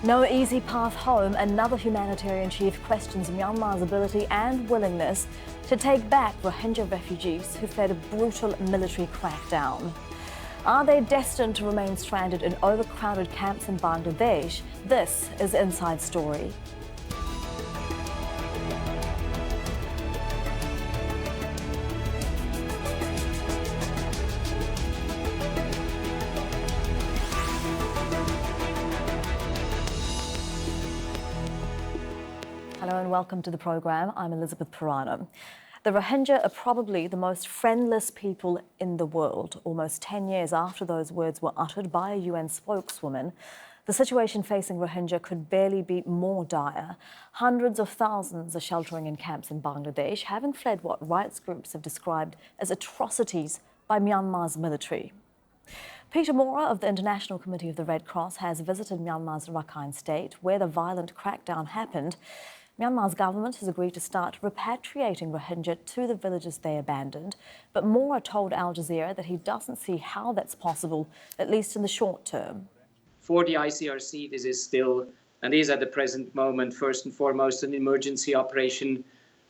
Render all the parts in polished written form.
No easy path home, another humanitarian chief questions Myanmar's ability and willingness to take back Rohingya refugees who fled a brutal military crackdown. Are they destined to remain stranded in overcrowded camps in Bangladesh? This is Inside Story. Hello and welcome to the programme. I'm Elizabeth Puranam. The Rohingya are probably the most friendless people in the world. Almost 10 years after those words were uttered by a UN spokeswoman, the situation facing Rohingya could barely be more dire. Hundreds of thousands are sheltering in camps in Bangladesh, having fled what rights groups have described as atrocities by Myanmar's military. Peter Maurer of the International Committee of the Red Cross has visited Myanmar's Rakhine state, where the violent crackdown happened. Myanmar's government has agreed to start repatriating Rohingya to the villages they abandoned, but Maurer told Al Jazeera that he doesn't see how that's possible, at least in the short term. For the ICRC, this is still, and is at the present moment, first and foremost, an emergency operation.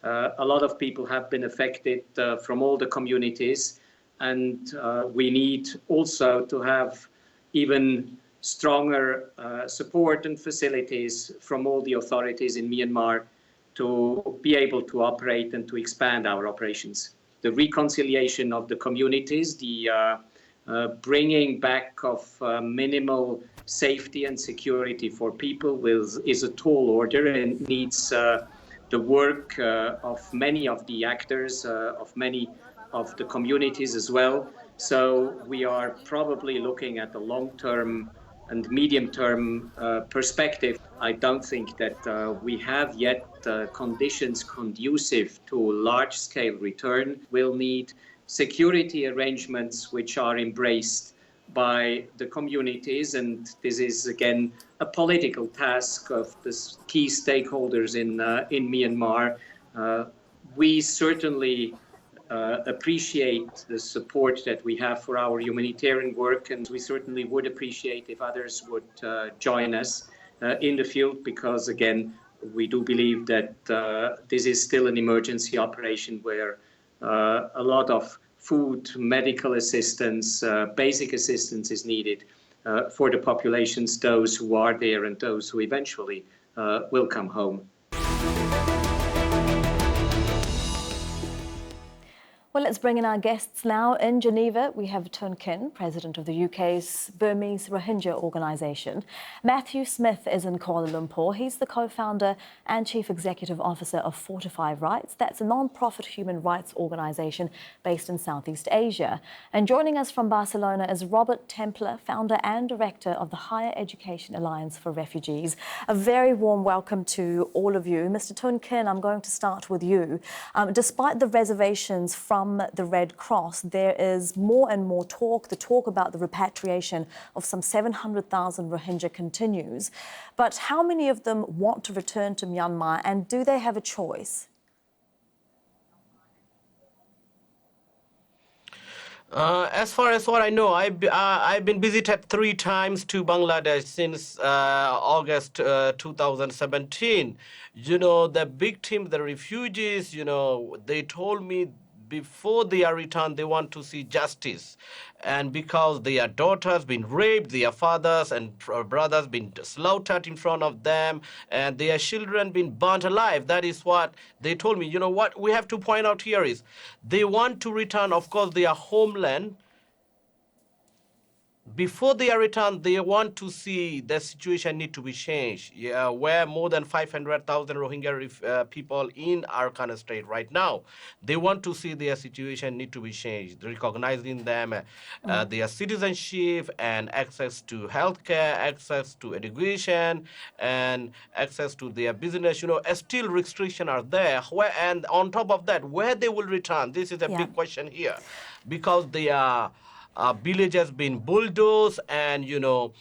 A lot of people have been affected from all the communities, and we need also to have even stronger support and facilities from all the authorities in Myanmar to be able to operate and to expand our operations. The reconciliation of the communities, the bringing back of minimal safety and security for people is a tall order and needs the work of many of the actors, of many of the communities as well. So we are probably looking at a long-term and medium-term perspective. I don't think that we have yet conditions conducive to large-scale return. We'll need security arrangements which are embraced by the communities, and this is again a political task of the key stakeholders in Myanmar. We certainly appreciate the support that we have for our humanitarian work, and we certainly would appreciate if others would join us in the field, because again, we do believe that this is still an emergency operation where a lot of food, medical assistance, basic assistance is needed for the populations, those who are there and those who eventually will come home. Well, let's bring in our guests now. In Geneva, we have Khin, president of the UK's Burmese Rohingya organisation. Matthew Smith is in Kuala Lumpur. He's the co-founder and chief executive officer of Fortify Rights. That's a non-profit human rights organisation based in Southeast Asia. And joining us from Barcelona is Robert Templer, founder and director of the Higher Education Alliance for Refugees. A very warm welcome to all of you. Mr. Khin, I'm going to start with you. Despite the reservations from the Red Cross, there is more and more talk. The talk about the repatriation of some 700,000 Rohingya continues. But how many of them want to return to Myanmar, and do they have a choice? As far as what I know, I've been visited 3 times to Bangladesh since August 2017. You know, the victims, the refugees, you know, they told me before they are returned, they want to see justice. And because their daughters been raped, their fathers and brothers been slaughtered in front of them, and their children been burnt alive. That is what they told me. You know, what we have to point out here is they want to return, of course, their homeland. Before they are returned, they want to see the situation need to be changed. Yeah, where more than 500,000 Rohingya people in Rakhine state right now, they want to see their situation need to be changed, recognizing them, their citizenship and access to healthcare, access to education, and access to their business. You know, still restrictions are there. And on top of that, where they will return, this is a big question here, because they are village has been bulldozed, and you know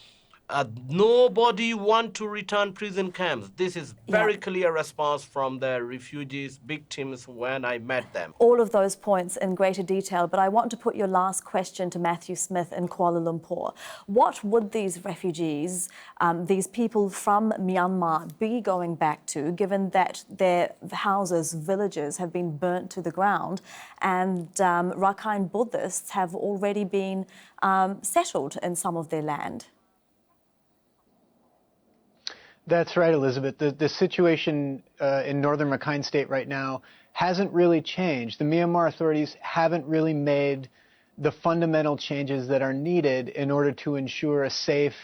nobody want to return prison camps. This is very Yeah. clear response from the refugees victims when I met them. All of those points in greater detail, but I want to put your last question to Matthew Smith in Kuala Lumpur. What would these refugees, these people from Myanmar, be going back to, given that their houses, villages have been burnt to the ground and Rakhine Buddhists have already been settled in some of their land? That's right, Elizabeth. The situation in northern Rakhine State right now hasn't really changed. The Myanmar authorities haven't really made the fundamental changes that are needed in order to ensure a safe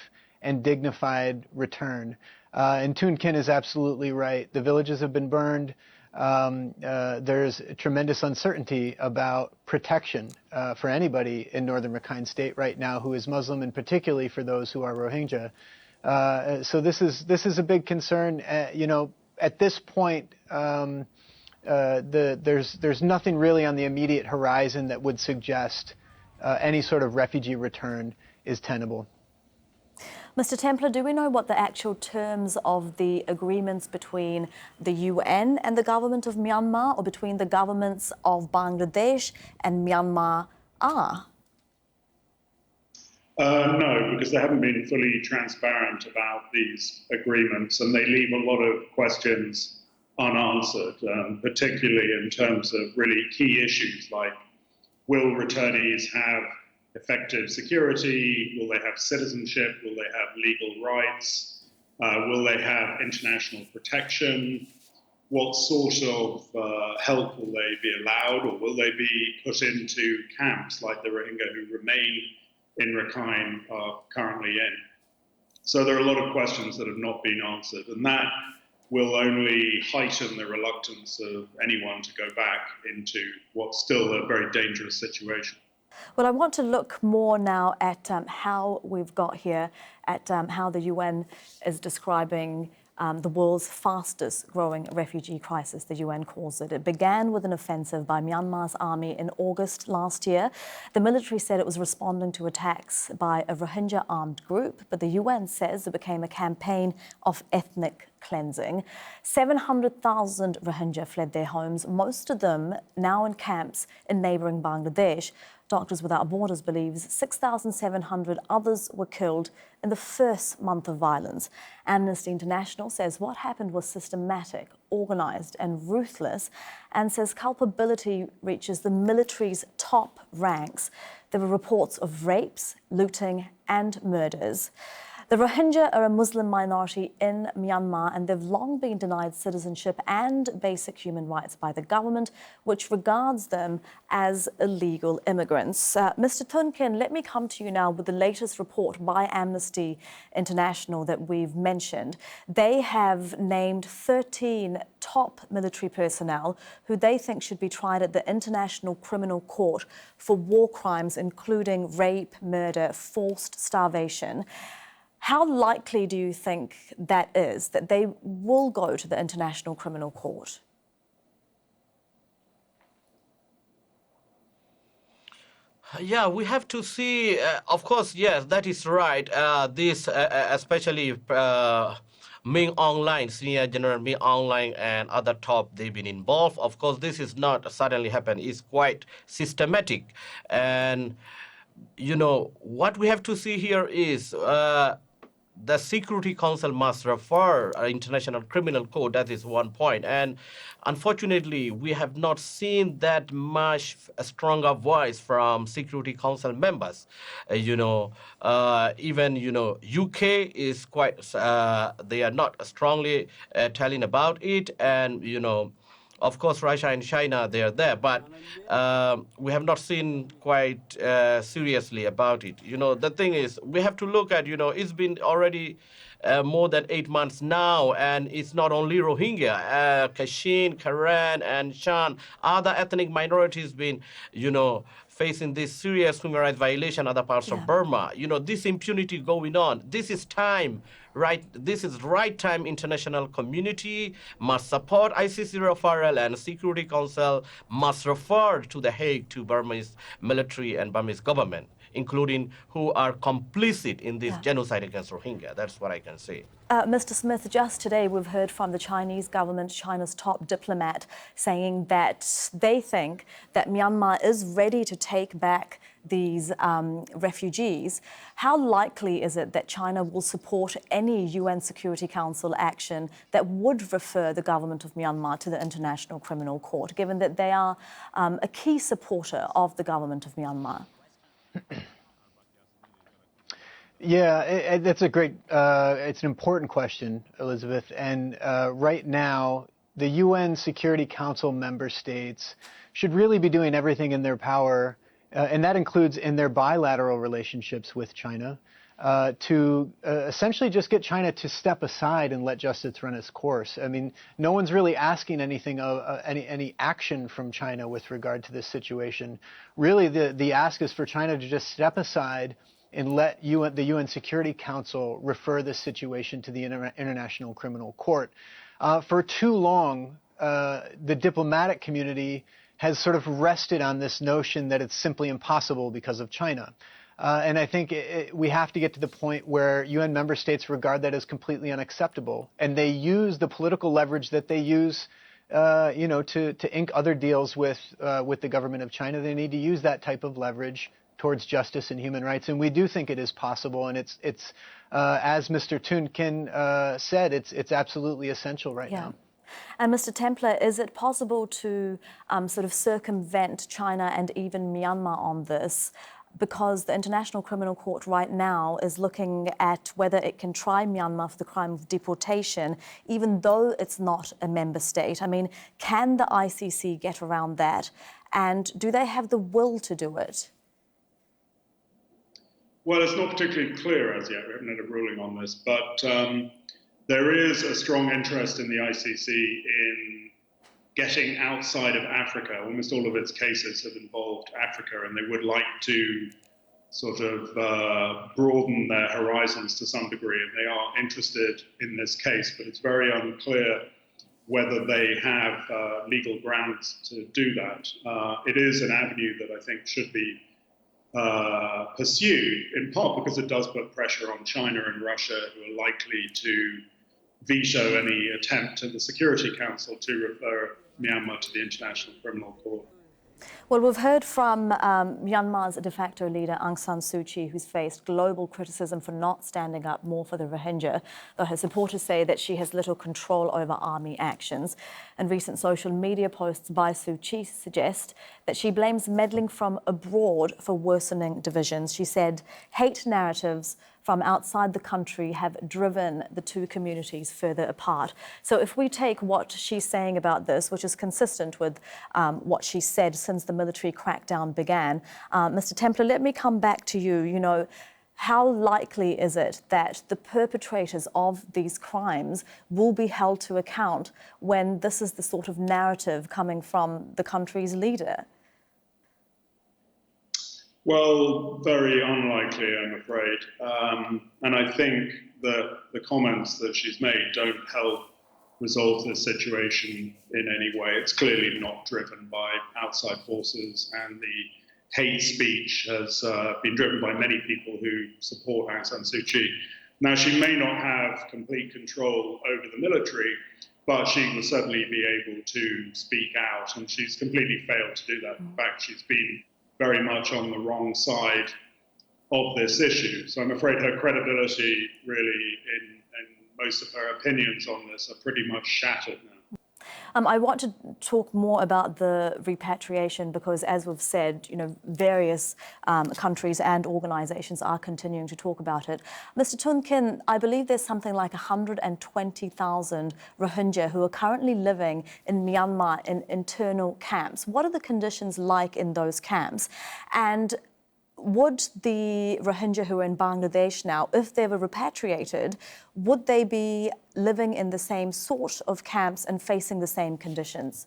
and dignified return. And Tuhn Khin is absolutely right. The villages have been burned. There's tremendous uncertainty about protection for anybody in northern Rakhine State right now who is Muslim, and particularly for those who are Rohingya. So this is a big concern. You know, at this point, there's nothing really on the immediate horizon that would suggest any sort of refugee return is tenable. Mr. Templer, do we know what the actual terms of the agreements between the UN and the government of Myanmar, or between the governments of Bangladesh and Myanmar are? No, because they haven't been fully transparent about these agreements, and they leave a lot of questions unanswered, particularly in terms of really key issues like, will returnees have effective security? Will they have citizenship? Will they have legal rights? Will they have international protection? What sort of help will they be allowed, or will they be put into camps like the Rohingya who remain in Rakhine are currently in? So there are a lot of questions that have not been answered, and that will only heighten the reluctance of anyone to go back into what's still a very dangerous situation. Well, I want to look more now at how we've got here, at how the UN is describing the world's fastest growing refugee crisis, the UN calls it. It began with an offensive by Myanmar's army in August last year. The military said it was responding to attacks by a Rohingya armed group, but the UN says it became a campaign of ethnic cleansing. 700,000 Rohingya fled their homes, most of them now in camps in neighbouring Bangladesh. Doctors Without Borders believes 6,700 others were killed in the first month of violence. Amnesty International says what happened was systematic, organised and ruthless, and says culpability reaches the military's top ranks. There were reports of rapes, looting and murders. The Rohingya are a Muslim minority in Myanmar, and they've long been denied citizenship and basic human rights by the government, which regards them as illegal immigrants. Mr. Tuhn Khin, let me come to you now with the latest report by Amnesty International that we've mentioned. They have named 13 top military personnel who they think should be tried at the International Criminal Court for war crimes, including rape, murder, forced starvation. How likely do you think that is, that they will go to the International Criminal Court? Yeah, we have to see, of course, yes, that is right. This, especially Ming Online, Senior General Ming Online and other top, they've been involved. Of course, this is not suddenly happened. It's quite systematic. And, you know, what we have to see here is the Security Council must refer International Criminal Court. That is one point. And unfortunately, we have not seen that much a stronger voice from Security Council members. Even, UK is quite, they are not strongly telling about it. And, of course, Russia and China, they are there, but we have not seen quite seriously about it. The thing is, we have to look at, it's been already more than 8 months now, and it's not only Rohingya, Kachin, Karen, and Shan, other ethnic minorities been, facing this serious human rights violation in other parts of Burma. This impunity going on. This is time, right? This is right time international community must support ICC referral, and Security Council must refer to The Hague to Burmese military and Burmese government. including who are complicit in this genocide against Rohingya. That's what I can say. Mr. Smith, just today we've heard from the Chinese government, China's top diplomat, saying that they think that Myanmar is ready to take back these refugees. How likely is it that China will support any UN Security Council action that would refer the government of Myanmar to the International Criminal Court, given that they are a key supporter of the government of Myanmar? Yeah, that's a great, it's an important question, Elizabeth. And right now, the UN Security Council member states should really be doing everything in their power, and that includes in their bilateral relationships with China, to essentially just get China to step aside and let justice run its course. I mean, no one's really asking anything of any action from China with regard to this situation. Really, the ask is for China to just step aside and let the UN Security Council refer this situation to the International Criminal Court. For too long, the diplomatic community has sort of rested on this notion that it's simply impossible because of China. And I think we have to get to the point where UN member states regard that as completely unacceptable, and they use the political leverage that they use to ink other deals with the government of China. They need to use that type of leverage towards justice and human rights, and we do think it is possible. And it's as Mr. Khin said, it's absolutely essential right now. And Mr. Templer, is it possible to sort of circumvent China and even Myanmar on this? Because the International Criminal Court right now is looking at whether it can try Myanmar for the crime of deportation, even though it's not a member state. I mean, can the ICC get around that? And do they have the will to do it? Well, it's not particularly clear as yet. We haven't had a ruling on this, but there is a strong interest in the ICC in getting outside of Africa. Almost all of its cases have involved Africa, and they would like to sort of broaden their horizons to some degree, and they are interested in this case, but it's very unclear whether they have legal grounds to do that. It is an avenue that I think should be pursued, in part because it does put pressure on China and Russia, who are likely to veto any attempt in the Security Council to refer Myanmar to the International Criminal Court. Well, we've heard from Myanmar's de facto leader, Aung San Suu Kyi, who's faced global criticism for not standing up more for the Rohingya, though her supporters say that she has little control over army actions. And recent social media posts by Suu Kyi suggest that she blames meddling from abroad for worsening divisions. She said hate narratives from outside the country have driven the two communities further apart. So if we take what she's saying about this, which is consistent with what she said since the military crackdown began, Mr. Templer, let me come back to you. You know, how likely is it that the perpetrators of these crimes will be held to account when this is the sort of narrative coming from the country's leader? Well, very unlikely, I'm afraid. And I think that the comments that she's made don't help resolve this situation in any way. It's clearly not driven by outside forces, and the hate speech has been driven by many people who support Aung San Suu Kyi. Now, she may not have complete control over the military, but she will certainly be able to speak out, and she's completely failed to do that. In fact, she's been very much on the wrong side of this issue. So I'm afraid her credibility really in most of her opinions on this are pretty much shattered now. I want to talk more about the repatriation because, as we've said, you know, various countries and organisations are continuing to talk about it. Mr. Tuhn, I believe there's something like 120,000 Rohingya who are currently living in Myanmar in internal camps. What are the conditions like in those camps? And would the Rohingya who are in Bangladesh now, if they were repatriated, would they be living in the same sort of camps and facing the same conditions?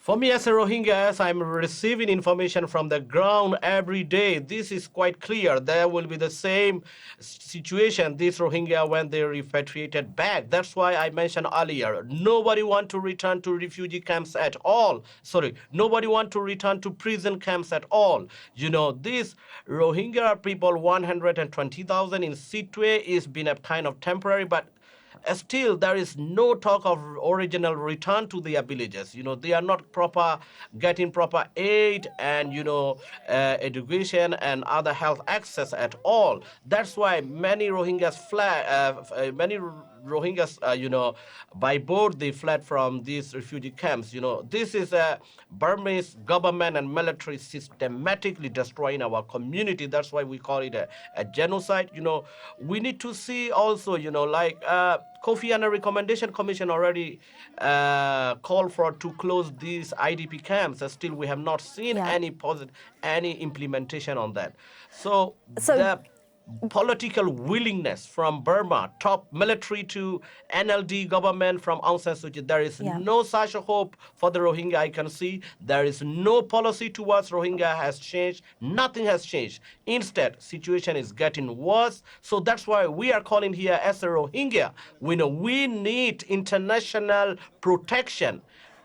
For me as a Rohingya, as I'm receiving information from the ground every day, this is quite clear. There will be the same situation, these Rohingya, when they repatriated back. That's why I mentioned earlier, nobody want to return to refugee camps at all. Sorry, nobody want to return to prison camps at all. You know, these Rohingya people, 120,000 in Sitwe, is been a kind of temporary, but still there is no talk of original return to their villages. You know, they are not getting proper aid and, you know, education and other health access at all. That's why many Rohingyas you know, by boat they fled from these refugee camps. You know, this is a Burmese government and military systematically destroying our community. That's why we call it a genocide. You know, we need to see also, you know, like Kofi Annan Recommendation Commission already called for to close these IDP camps. Still, we have not seen any implementation on that. So the political willingness from Burma, top military to NLD government from Aung San Suu Kyi, there is no such a hope for the Rohingya I can see. There is no policy towards Rohingya has changed. Nothing has changed. Instead, situation is getting worse. So that's why we are calling here as a Rohingya. We know we need international protection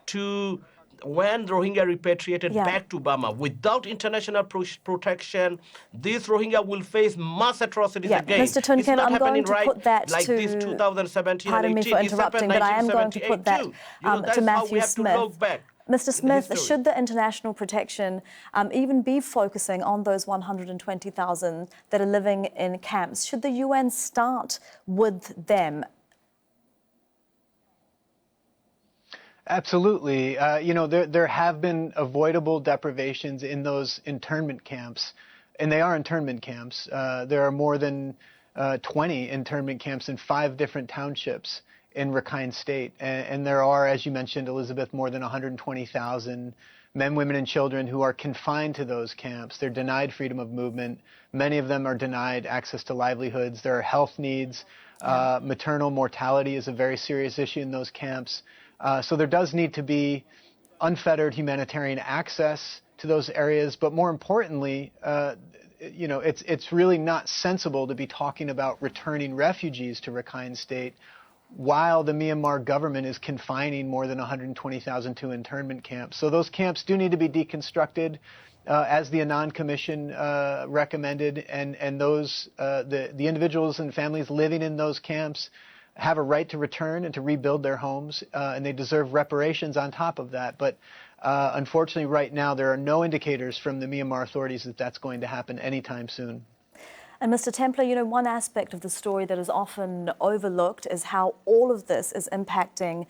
to when Rohingya repatriated back to Burma. Without international protection, these Rohingya will face mass atrocities again. Mr. Tuhn, it's not I'm happening going to right put that like to, this 2017 pardon and 18. me for interrupting, but I am going to put that to Matthew Smith. Mr. Smith, should the international protection even be focusing on those 120,000 that are living in camps? Should the UN start with them? Absolutely. You know, there have been avoidable deprivations in those internment camps, and they are internment camps. There are more than 20 internment camps in 5 different townships in Rakhine State. And there are, as you mentioned, Elizabeth, more than 120,000 men, women, and children who are confined to those camps. They're denied freedom of movement. Many of them are denied access to livelihoods. There are health needs. Maternal mortality is a very serious issue in those camps. So there does need to be unfettered humanitarian access to those areas. But more importantly, you know, it's really not sensible to be talking about returning refugees to Rakhine State while the Myanmar government is confining more than 120,000 to internment camps. So those camps do need to be deconstructed, as the Annan Commission recommended, and those the individuals and families living in those camps have a right to return and to rebuild their homes, and they deserve reparations on top of that. But unfortunately, right now, there are no indicators from the Myanmar authorities that that's going to happen anytime soon. And Mr. Templer, you know, one aspect of the story that is often overlooked is how all of this is impacting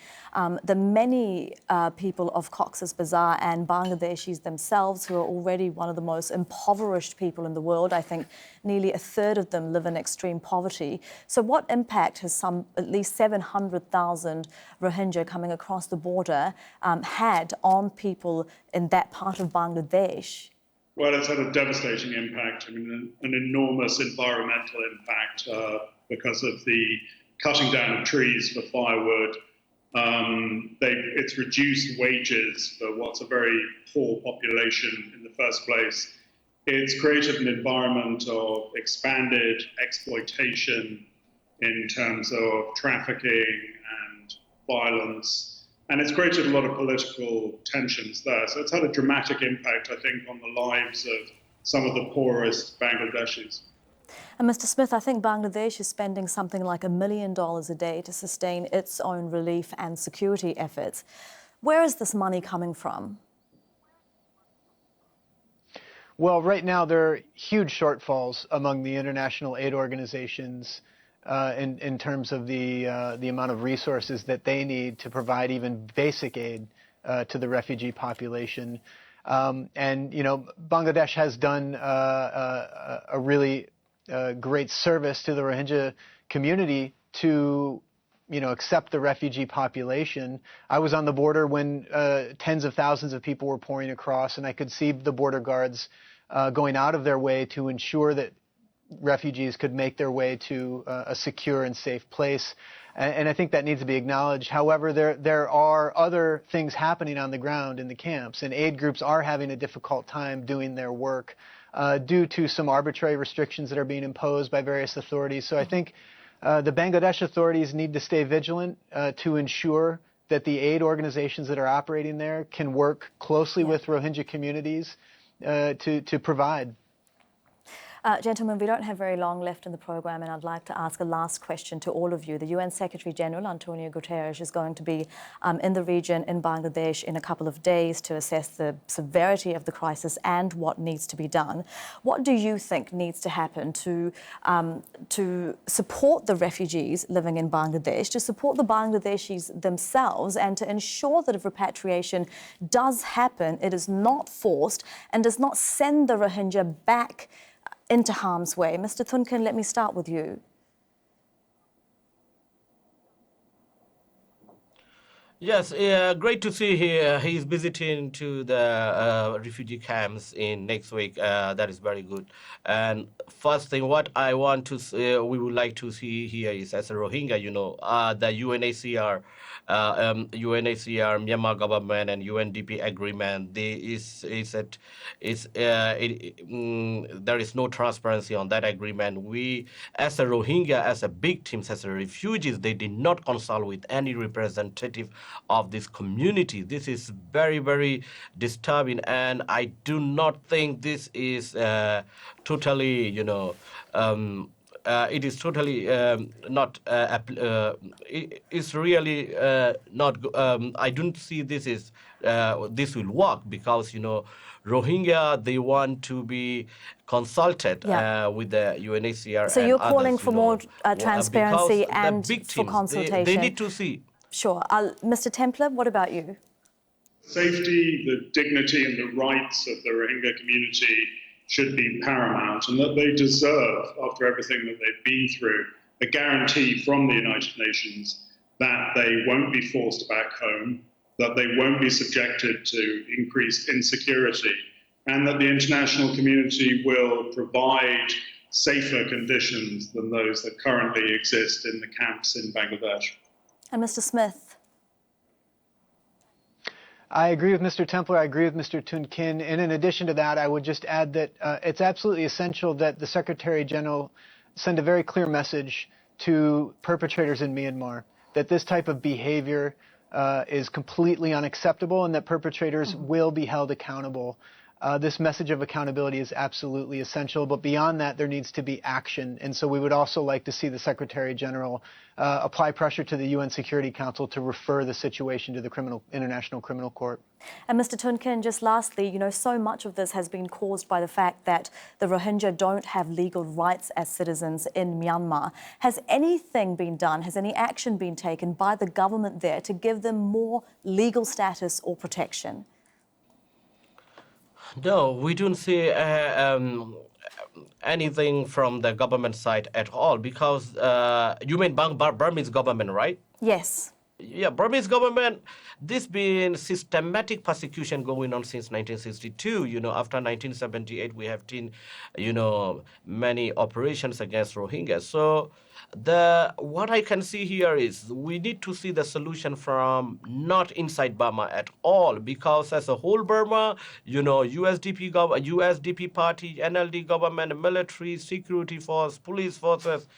the many people of Cox's Bazar and Bangladeshis themselves, who are already one of the most impoverished people in the world. I think nearly a third of them live in extreme poverty. So what impact has at least 700,000 Rohingya coming across the border had on people in that part of Bangladesh? Well, it's had a devastating impact. I mean, an enormous environmental impact because of the cutting down of trees for firewood. It's reduced wages for what's a very poor population in the first place. It's created an environment of expanded exploitation in terms of trafficking and violence. And it's created a lot of political tensions there. So it's had a dramatic impact, I think, on the lives of some of the poorest Bangladeshis. And Mr. Smith, I think Bangladesh is spending something like $1 million a day to sustain its own relief and security efforts. Where is this money coming from? Well, right now there are huge shortfalls among the international aid organizations in terms of the amount of resources that they need to provide even basic aid to the refugee population. And, you know, Bangladesh has done a really great service to the Rohingya community to, you know, accept the refugee population. I was on the border when tens of thousands of people were pouring across, and I could see the border guards going out of their way to ensure that refugees could make their way to a secure and safe place. And I think that needs to be acknowledged. However, there are other things happening on the ground in the camps, and aid groups are having a difficult time doing their work due to some arbitrary restrictions that are being imposed by various authorities. So I think the Bangladesh authorities need to stay vigilant to ensure that the aid organizations that are operating there can work closely with Rohingya communities to provide. Gentlemen, we don't have very long left in the program, and I'd like to ask a last question to all of you. The UN Secretary General, Antonio Guterres, is going to be in the region in Bangladesh in a couple of days to assess the severity of the crisis and what needs to be done. What do you think needs to happen to support the refugees living in Bangladesh, to support the Bangladeshis themselves, and to ensure that if repatriation does happen, it is not forced and does not send the Rohingya back into harm's way? Mr. Tuhn, let me start with you. Yes, great to see he's visiting to the refugee camps in next week. That is very good. And first thing, what I want to say, we would like to see here is, as a Rohingya, the UNHCR, Myanmar government and UNDP agreement. There is no transparency on that agreement. We, as a Rohingya, as a victims, as a refugees, they did not consult with any representative of this community. This is very, very disturbing, and I do not think this is totally, it is totally not. It's really not. I don't see this is this will work, because Rohingya, they want to be consulted with the UNHCR. So and you're others, calling for more transparency and victims, for consultation. They need to see. Sure. Mr. Templer, what about you? Safety, the dignity and the rights of the Rohingya community should be paramount, and that they deserve, after everything that they've been through, a guarantee from the United Nations that they won't be forced back home, that they won't be subjected to increased insecurity, and that the international community will provide safer conditions than those that currently exist in the camps in Bangladesh. And Mr. Smith? I agree with Mr. Templer. I agree with Mr. Tuhn. And in addition to that, I would just add that it's absolutely essential that the Secretary General send a very clear message to perpetrators in Myanmar that this type of behavior is completely unacceptable and that perpetrators will be held accountable. This message of accountability is absolutely essential, but beyond that, there needs to be action. And so we would also like to see the Secretary General apply pressure to the UN Security Council to refer the situation to the International Criminal Court. And Mr. Tuhn, just lastly, so much of this has been caused by the fact that the Rohingya don't have legal rights as citizens in Myanmar. Has anything been done, has any action been taken by the government there to give them more legal status or protection? No, we don't see anything from the government side at all, because you mean Burmese government, right? Yes. Yeah, Burmese government, this been systematic persecution going on since 1962. After 1978, we have seen, many operations against Rohingya. So what I can see here is we need to see the solution from not inside Burma at all, because as a whole Burma, USDP party, NLD government, military, security force, police forces,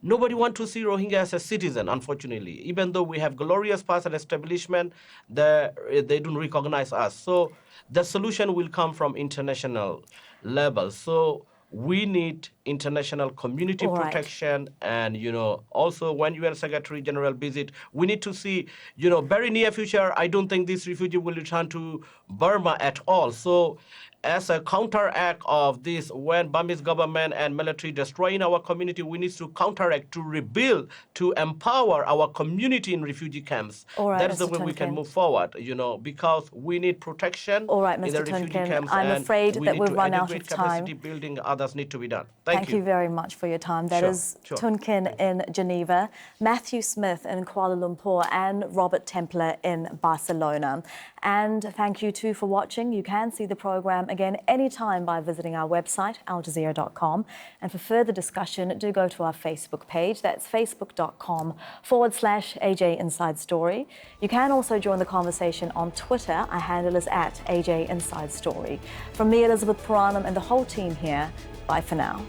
nobody want to see Rohingya as a citizen, unfortunately. Even though we have glorious past and establishment, they don't recognize us. So the solution will come from international level. So we need international community protection, and also when UN Secretary General visit, we need to see, very near future, I don't think this refugee will return to Burma at all. So as a counteract of this, when Burmese government and military destroying our community, we need to counteract, to rebuild, to empower our community in refugee camps. That is the way we can move forward, because we need protection in the refugee camps. I'm afraid that we've run out of time. Capacity building, others need to be done. Thank you very much for your time. That is Tuhn in Geneva, Matthew Smith in Kuala Lumpur, and Robert Templer in Barcelona. And thank you too for watching. You can see the program again anytime by visiting our website, aljazeera.com. And for further discussion, do go to our Facebook page. That's facebook.com/AJ Inside Story. You can also join the conversation on Twitter. Our handle is @AJ Inside Story. From me, Elizabeth Puranam, and the whole team here, bye for now.